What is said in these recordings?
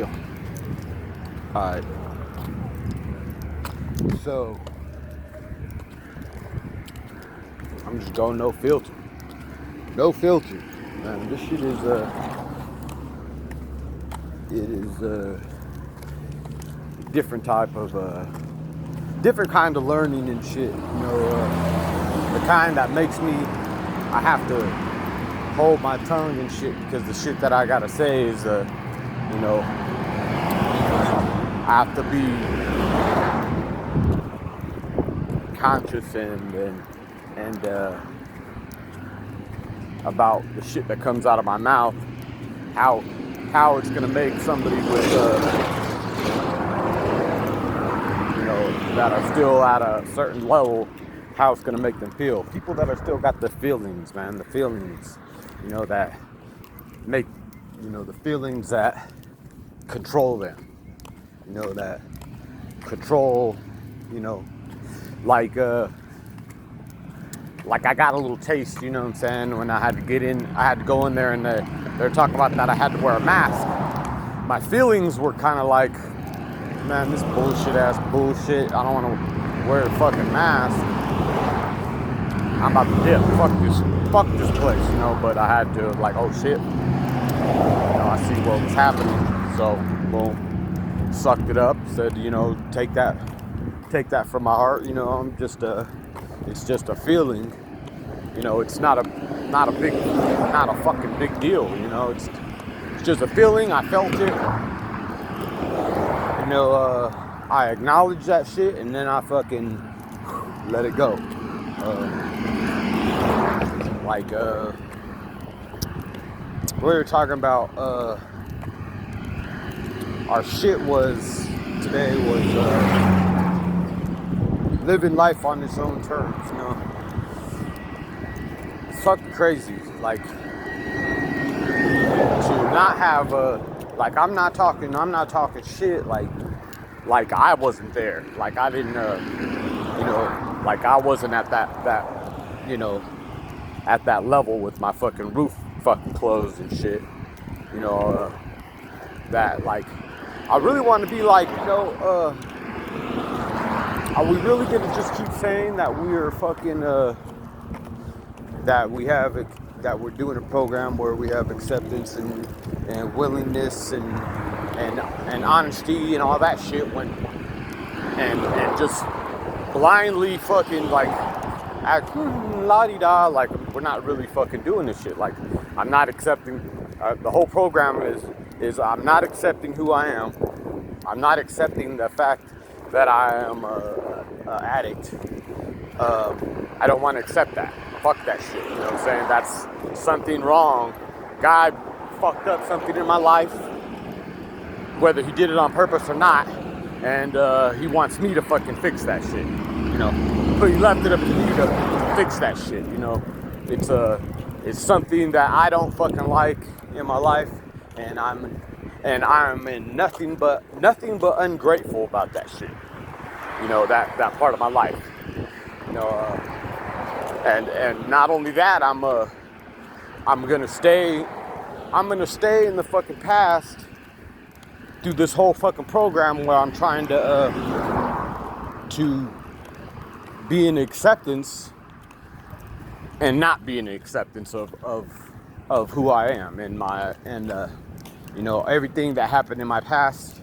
deal. Alright. So, I'm just going no filter. No filter. Man, this shit is, different type of, different kind of learning and shit. The kind that makes me, I have to hold my tongue and shit because the shit that I gotta say is, I have to be conscious and about the shit that comes out of my mouth, how it's gonna make somebody with that are still at a certain level, how it's gonna make them feel. People that are still got the feelings, man, the feelings, that make, the feelings that control them, that control, like I got a little taste, you know what I'm saying, when I had to go in there and they're talking about that I had to wear a mask. My feelings were kind of like, man, this bullshit. I don't want to wear a fucking mask. I'm about to dip. Fuck this place, but I had to, like, oh shit. I see what was happening. So, boom, sucked it up, said, take that from my heart, I'm just it's just a feeling, it's not a fucking big deal, it's just a feeling. I felt it, I acknowledge that shit, and then I fucking let it go. We were talking about, our shit today was living life on its own terms, It's fucking crazy, like, to not have I'm not talking shit, like I wasn't there, like I didn't, like I wasn't at that, at that level with my fucking roof fucking closed and shit, that, like, I really want to be like, are we really gonna just keep saying that we're fucking, that we're doing a program where we have acceptance and willingness and honesty and all that shit and just blindly fucking, like, act la-di-da, like we're not really fucking doing this shit. Like, I'm not accepting, the whole program is I'm not accepting who I am. I'm not accepting the fact that I am a addict. I don't want to accept that. Fuck that shit, you know what I'm saying? That's something wrong. God fucked up something in my life, whether he did it on purpose or not, and he wants me to fucking fix that shit, But he left it up to me to fix that shit, It's something that I don't fucking like in my life, and I'm in nothing but ungrateful about that shit. That part of my life. And not only that, I'm gonna stay in the fucking past through this whole fucking program where I'm trying to be in acceptance and not be in acceptance of who I am and everything that happened in my past.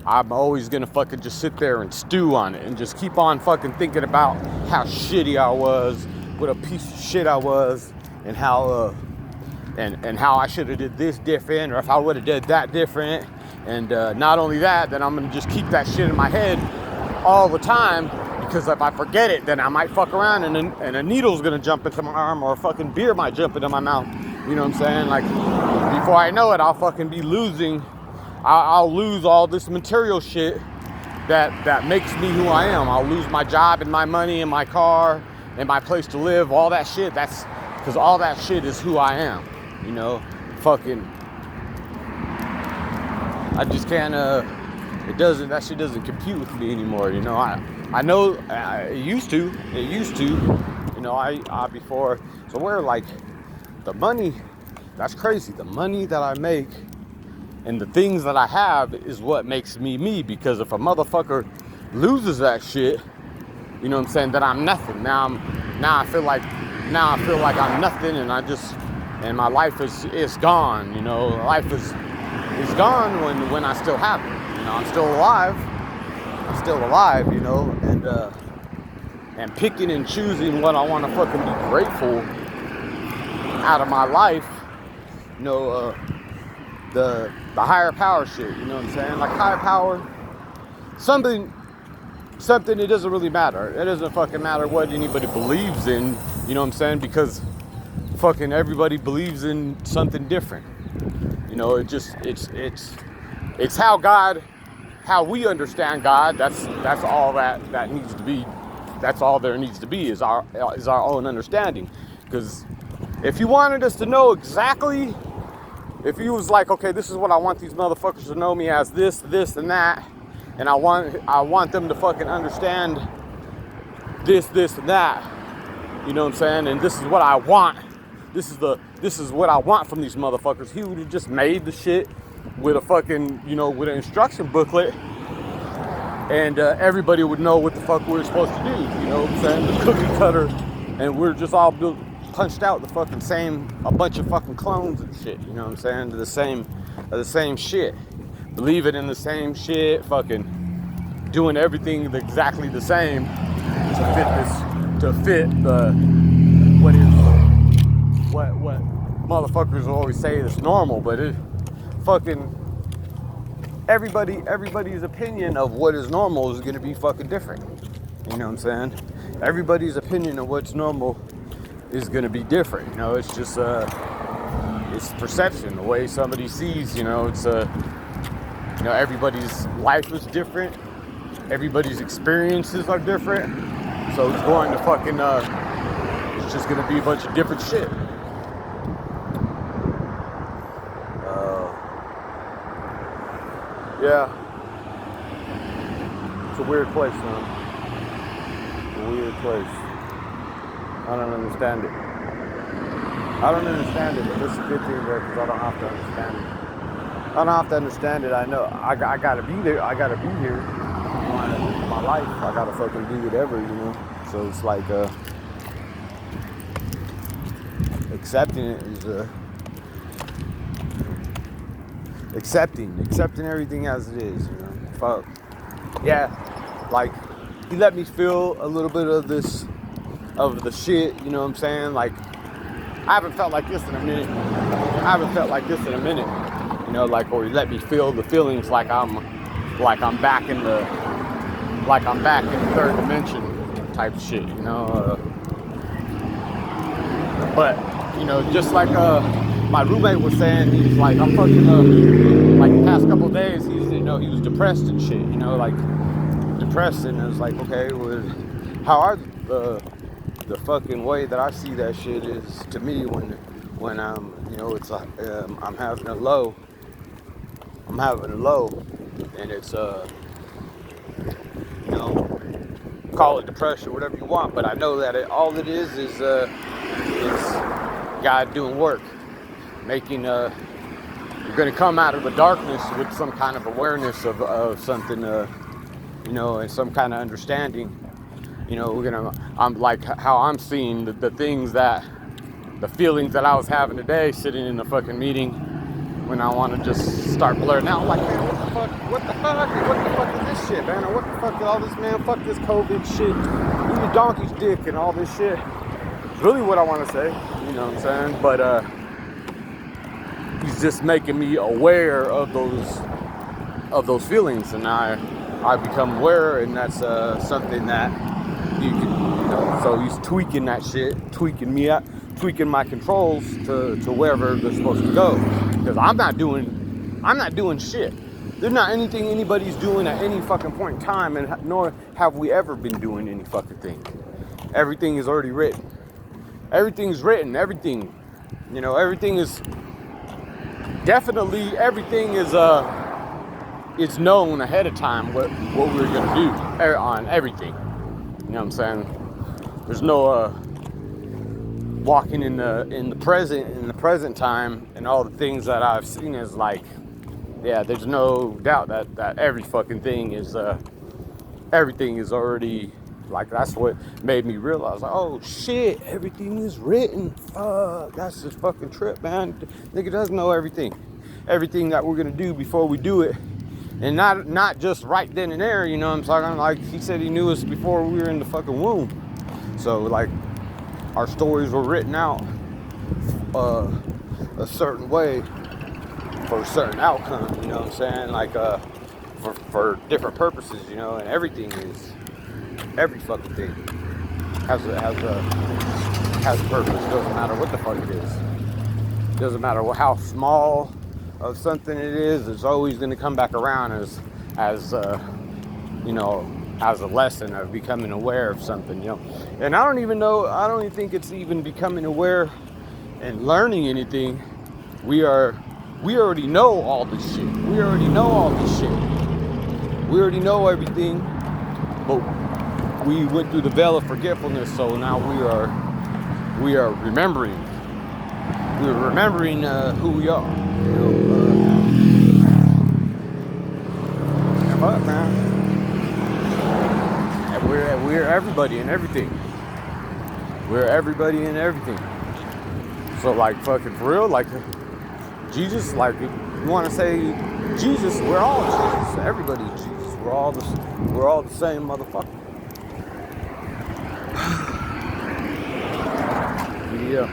I'm always gonna fucking just sit there and stew on it and just keep on fucking thinking about how shitty I was, what a piece of shit I was, and how how I should have did this different, or if I would have did that different. And not only that, then I'm gonna just keep that shit in my head all the time, because if I forget it, then I might fuck around and a needle's gonna jump into my arm, or a fucking beer might jump into my mouth. You know what I'm saying? Like, before I know it, I'll fucking be losing. I'll lose all this material shit that makes me who I am. I'll lose my job and my money and my car and my place to live, all that shit. That's because all that shit is who I am, fucking, I just can't, that shit doesn't compute with me anymore, I know, it used to, I before, so where, like, the money, that's crazy, the money that I make And the things that I have is what makes me me, because if a motherfucker loses that shit, you know what I'm saying, then I'm nothing. Now I feel like I'm nothing, and and my life is gone, you know. Life is gone when I still have it. You know, I'm still alive, you know, and picking and choosing what I want to fucking be grateful out of my life, you know, the higher power shit, you know what I'm saying? Like higher power, something it doesn't really matter. It doesn't fucking matter what anybody believes in, you know what I'm saying? Because fucking everybody believes in something different. You know, it's how we understand God. That's all that needs to be. That's all there needs to be is our own understanding. Because if you wanted us to know exactly, if you was like, okay, this is what I want these motherfuckers to know me as, this, and that, and I want them to fucking understand this, and that, you know what I'm saying? And this is what I want. This is what I want from these motherfuckers. He would have just made the shit with a fucking, you know, with an instruction booklet, and everybody would know what the fuck we were supposed to do. You know what I'm saying? The cookie cutter, and we're just all punched out the fucking same, a bunch of fucking clones and shit. You know what I'm saying? The same shit, believing in the same shit, fucking doing everything exactly the same to fit the what motherfuckers always say is normal, but it fucking everybody's opinion of what is normal is gonna be fucking different. You know what I'm saying? Everybody's opinion of what's normal is gonna be different. You know, it's just it's perception, the way somebody sees. You know, it's you know, everybody's life is different, everybody's experiences are different, so it's going to fucking it's just gonna be a bunch of different shit. Yeah, it's a weird place, man. It's a weird place. I don't understand it. But it's a good thing there, because I don't have to understand it. I don't have to understand it. I know I gotta be there. I gotta be here. My life. I gotta fucking do whatever, you know. So it's like accepting it is accepting everything as it is, you know. Fuck. Yeah, like he let me feel a little bit of the shit, you know what I'm saying? Like I haven't felt like this in a minute. You know, like, or he let me feel the feelings like I'm back in the third dimension type shit, you know. But you know, just like my roommate was saying, he's like, I'm fucking like the past couple of days, he was depressed and shit, you know, like depressed, and it was like, okay, well, how are the fucking way that I see that shit is to me when I'm, you know, it's like I'm having a low, and it's you know, call it depression, whatever you want, but I know that all it is God doing work, making you're gonna come out of the darkness with some kind of awareness of something, you know, and some kind of understanding. You know, I'm like how I'm seeing the things the feelings that I was having today, sitting in the fucking meeting, when I want to just start blurting out, like, man, what the fuck is this shit, man? Or what the fuck is all this, man? Fuck this COVID shit, eat a donkey's dick and all this shit. It's really what I want to say, you know what I'm saying? But he's just making me aware of those feelings, and I become aware, and that's something that you can, you know. So he's tweaking that shit, tweaking me out, tweaking my controls to wherever they're supposed to go, because I'm not doing shit. There's not anything anybody's doing at any fucking point in time, and nor have we ever been doing any fucking thing. Everything is already written. Everything's written. Everything, you know, everything is definitely, everything is it's known ahead of time what we're gonna do on everything. You know what I'm saying? There's no walking in the present time, and all the things that I've seen as like yeah, there's no doubt that every fucking thing is everything is already, like, that's what made me realize, like, oh shit, everything is written. Fuck, that's just fucking trip, man. Nigga does know everything that we're gonna do before we do it, and not just right then and there. You know what I'm talking? Like, he said he knew us before we were in the fucking womb. So like, our stories were written out a certain way for a certain outcome, you know what I'm saying? Like, for different purposes, you know, and every fucking thing has a purpose. Doesn't matter what the fuck it is. Doesn't matter how small of something it is. It's always going to come back around as you know, as a lesson of becoming aware of something, you know. And I don't even think it's even becoming aware and learning anything. We already know all this shit. We already know all this shit. We already know everything, but we went through the veil of forgetfulness, so now we are remembering. We're remembering who we are. You know, fuck, man. And we're everybody and everything. We're everybody and everything. So like, fucking for real, like, Jesus, like, if you want to say Jesus, we're all Jesus. Everybody's Jesus. We're all the same motherfucker. Yeah.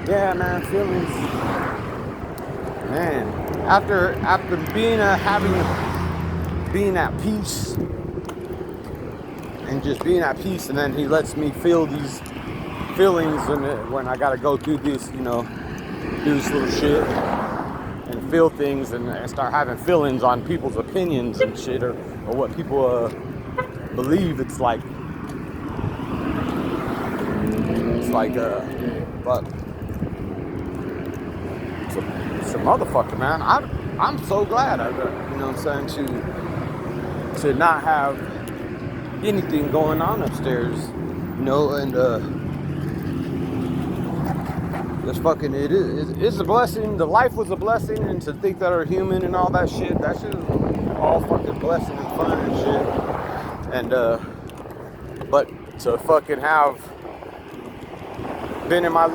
Yeah, man, feelings. Man, after being at peace, and just being at peace, and then he lets me feel these feelings when I gotta go through this, you know, do this little shit and feel things and start having feelings on people's opinions and shit, or what people believe. It's like but it's a motherfucker, man. I'm so glad you know what I'm saying, to not have anything going on upstairs, you know, and it's fucking, it's a blessing. The life was a blessing, and to think that we're human and all that shit is all fucking blessing and fun and shit. And but to fucking have been in my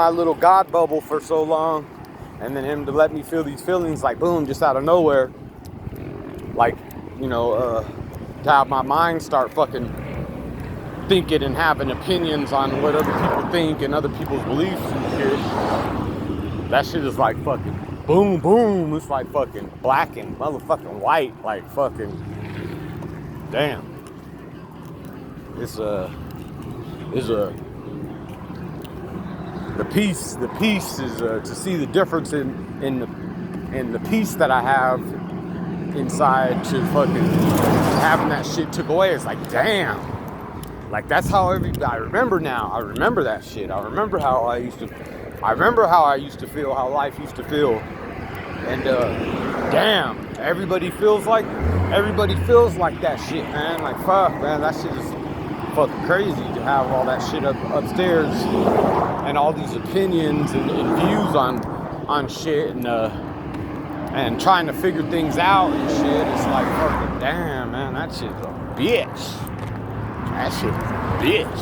little God bubble for so long, and then him to let me feel these feelings, like, boom, just out of nowhere, like, you know, to have my mind start fucking thinking and having opinions on what other people think and other people's beliefs and shit. That shit is like fucking boom, boom. It's like fucking black and motherfucking white. Like, fucking damn. The peace is to see the difference in the peace that I have inside, to fucking having that shit took away. It's like, damn. Like, that's how I remember now. I remember that shit. I remember how I used to feel, how life used to feel. And damn, everybody feels like that shit, man. Like, fuck, man, that shit is fucking crazy to have all that shit upstairs and all these opinions and views on shit, and trying to figure things out and shit. It's like, fucking damn, man, that shit's a bitch. That shit's a bitch.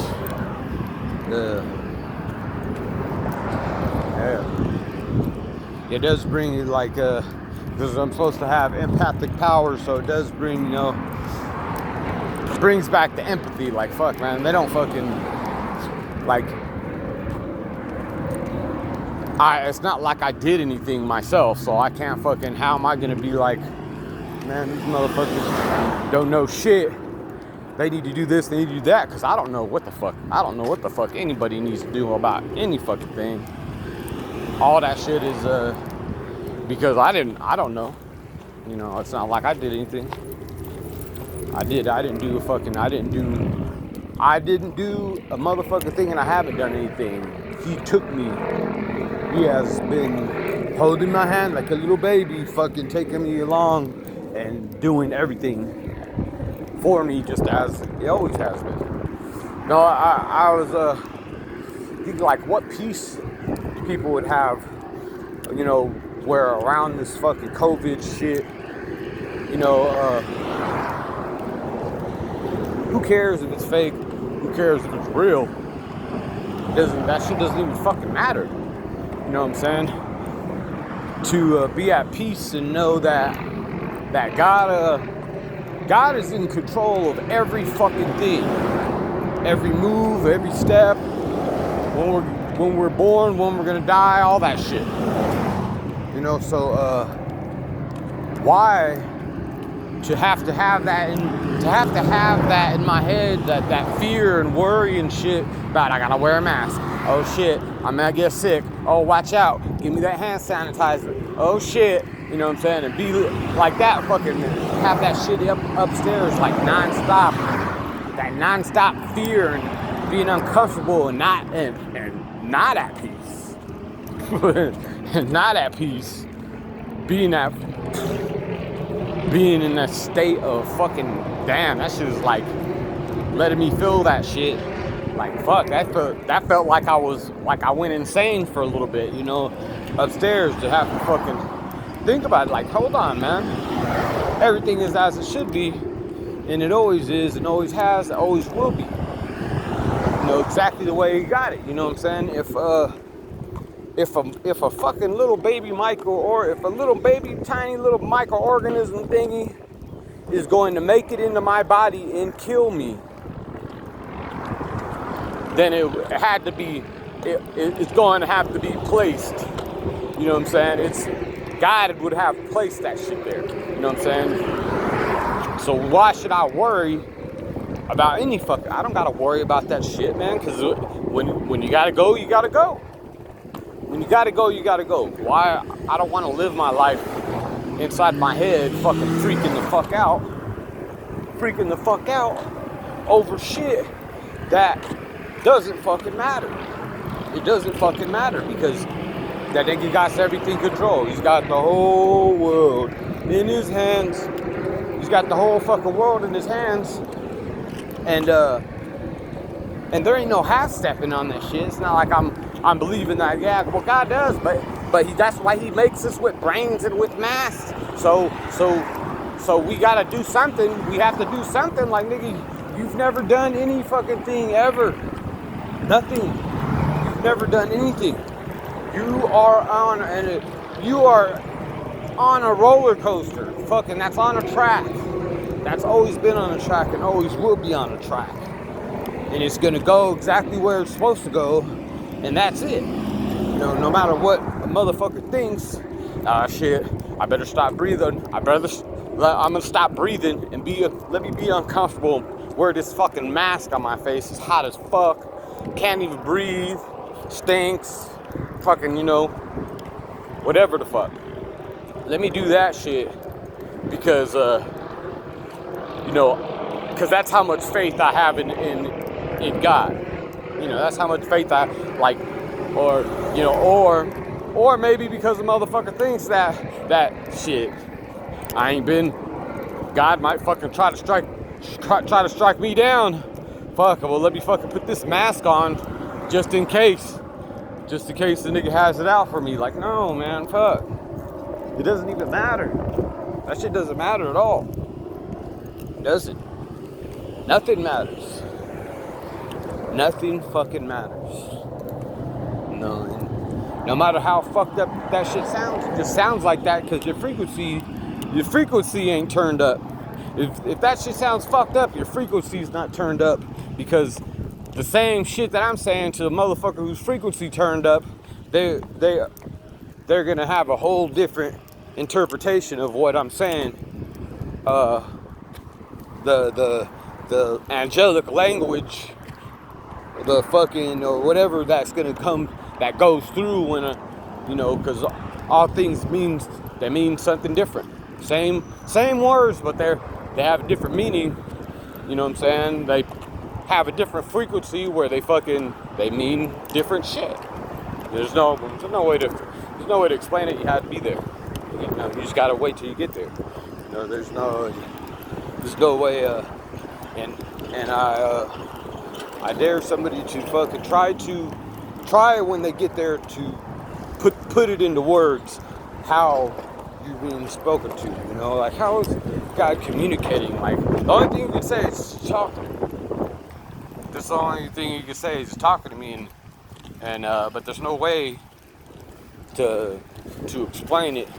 Yeah. It does bring you, like, because I'm supposed to have empathic power, so it does bring, you know, brings back the empathy. Like, fuck, man, they don't fucking, like, it's not like I did anything myself, so I can't fucking, how am I gonna be like, man, these motherfuckers don't know shit, they need to do this, they need to do that, because I don't know what the fuck anybody needs to do about any fucking thing. All that shit is because I don't know, you know. It's not like I did anything. I didn't do a motherfucking thing, and I haven't done anything. He took me. He has been holding my hand like a little baby, fucking taking me along and doing everything for me, just as he always has been. No, I was thinking, like, what peace people would have you know, where around this fucking COVID shit, you know, who cares if it's fake? Who cares if it's real? That shit doesn't even fucking matter. You know what I'm saying? To be at peace and know that God is in control of every fucking thing, every move, every step. When we're born, when we're gonna die, all that shit. You know, so why to have that in my head, that fear and worry and shit about I gotta wear a mask. Oh shit, I'm gonna get sick. Oh, watch out, give me that hand sanitizer. Oh shit, you know what I'm saying? And be like that, fucking have that shit upstairs like nonstop. That nonstop fear and being uncomfortable and not at peace. And not at peace. Being in that state of fucking damn, that shit is like letting me feel that shit. Like fuck, that felt like I went insane for a little bit, you know, upstairs to have to fucking think about it. Like, hold on, man. Everything is as it should be, and it always is, and always has, and always will be. You know, exactly the way you got it. You know what I'm saying? If a fucking little baby if a little baby tiny little microorganism thingy is going to make it into my body and kill me, then it's going to have to be placed. You know what I'm saying? God would have placed that shit there. You know what I'm saying? So why should I worry about any fucking? I don't gotta worry about that shit, man. Because when you gotta go, you gotta go. When you gotta go, you gotta go. Why? I don't want to live my life inside my head, fucking freaking the fuck out over shit that doesn't fucking matter. It doesn't fucking matter because that nigga got everything controlled. He's got the whole world in his hands. He's got the whole fucking world in his hands. And there ain't no half stepping on this shit. It's not like I'm believing that, yeah, well God does, but that's why he makes us with brains and with masks. So we gotta do something. We have to do something. Like, nigga, you've never done any fucking thing ever. Nothing. You've never done anything. You are on a roller coaster. Fucking, that's on a track. That's always been on a track and always will be on a track. And it's gonna go exactly where it's supposed to go, and that's it. You know, no matter what a motherfucker thinks, shit, I better stop breathing. I'm gonna stop breathing and let me be uncomfortable. Wear this fucking mask on my face. It's hot as fuck. Can't even breathe. Stinks. Fucking, you know, whatever the fuck. Let me do that shit because, you know, because that's how much faith I have in God. You know, that's how much faith I like, or you know, or maybe because the motherfucker thinks that shit. God might fucking try to strike me down. Fuck, well, let me fucking put this mask on just in case the nigga has it out for me. Like, no, man, fuck. It doesn't even matter. That shit doesn't matter at all. Does it? Nothing matters. Nothing fucking matters. No matter how fucked up that shit sounds, it just sounds like that because your frequency ain't turned up. If that shit sounds fucked up, your frequency's not turned up, because the same shit that I'm saying to a motherfucker whose frequency turned up, they're gonna have a whole different interpretation of what I'm saying. The angelic language, the fucking or whatever that's gonna come, that goes through when you know, because all things mean something different. Same words, but they have a different meaning. You know what I'm saying? They have a different frequency where they mean different shit. There's no way to explain it. You have to be there. You know, you just gotta wait till you get there. You know, there's no way. And I dare somebody to fucking try when they get there to put it into words how you're being spoken to, you know, like how is God communicating? Like the only thing you can say is talking. That's the only thing you can say is talking to me, and but there's no way to explain it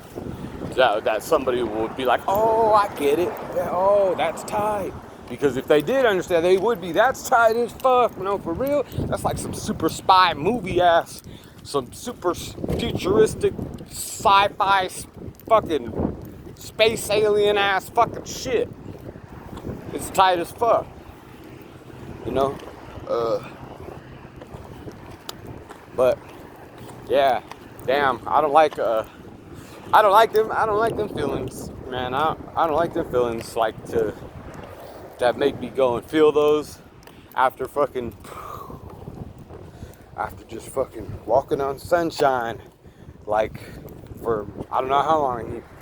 that somebody would be like, oh, I get it. Yeah, oh, that's tight. Because if they did understand, they would be. That's tight as fuck, you know, for real. That's like some super spy movie ass, some super futuristic sci-fi fucking space alien ass fucking shit. It's tight as fuck, you know. Uh, but yeah, damn, I don't like them. I don't like them feelings, man. I don't like them feelings like that make me go and feel those after just fucking walking on sunshine, like for I don't know how long.